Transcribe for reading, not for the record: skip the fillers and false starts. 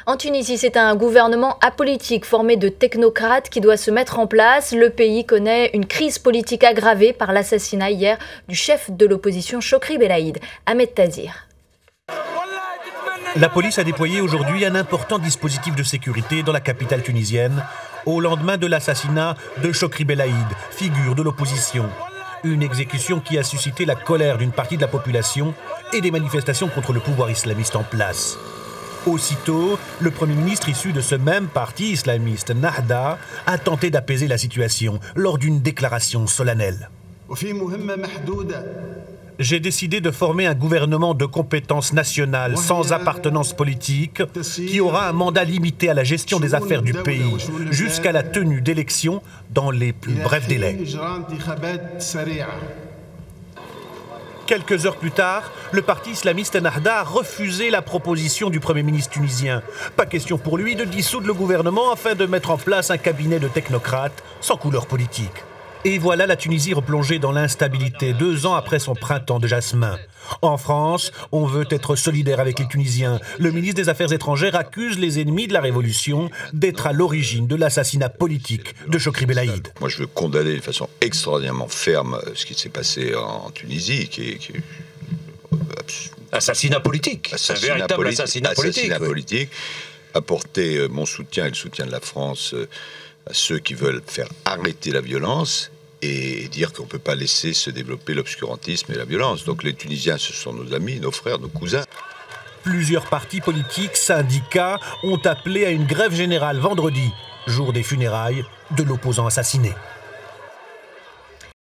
En Tunisie, c'est un gouvernement apolitique formé de technocrates qui doit se mettre en place. Le pays connaît une crise politique aggravée par l'assassinat hier du chef de l'opposition Chokri Belaïd, Ahmed Tazir. La police a déployé aujourd'hui un important dispositif de sécurité dans la capitale tunisienne au lendemain de l'assassinat de Chokri Belaïd, figure de l'opposition. Une exécution qui a suscité la colère d'une partie de la population et des manifestations contre le pouvoir islamiste en place. Aussitôt, le Premier ministre issu de ce même parti islamiste, Nahda, a tenté d'apaiser la situation lors d'une déclaration solennelle. J'ai décidé de former un gouvernement de compétences nationales sans appartenance politique qui aura un mandat limité à la gestion des affaires du pays jusqu'à la tenue d'élections dans les plus brefs délais. Quelques heures plus tard, le parti islamiste Nahda a refusé la proposition du Premier ministre tunisien. Pas question pour lui de dissoudre le gouvernement afin de mettre en place un cabinet de technocrates sans couleur politique. Et voilà la Tunisie replongée dans l'instabilité 2 ans après son printemps de jasmin. En France, on veut être solidaire avec les Tunisiens. Le ministre des Affaires étrangères accuse les ennemis de la révolution d'être à l'origine de l'assassinat politique de Chokri Belaïd. Moi, je veux condamner de façon extraordinairement ferme ce qui s'est passé en Tunisie, qui est assassinat politique. Un véritable assassinat politique. Apporter mon soutien et le soutien de la France à ceux qui veulent faire arrêter la violence et dire qu'on ne peut pas laisser se développer l'obscurantisme et la violence. Donc les Tunisiens, ce sont nos amis, nos frères, nos cousins. Plusieurs partis politiques, syndicats ont appelé à une grève générale vendredi, jour des funérailles de l'opposant assassiné.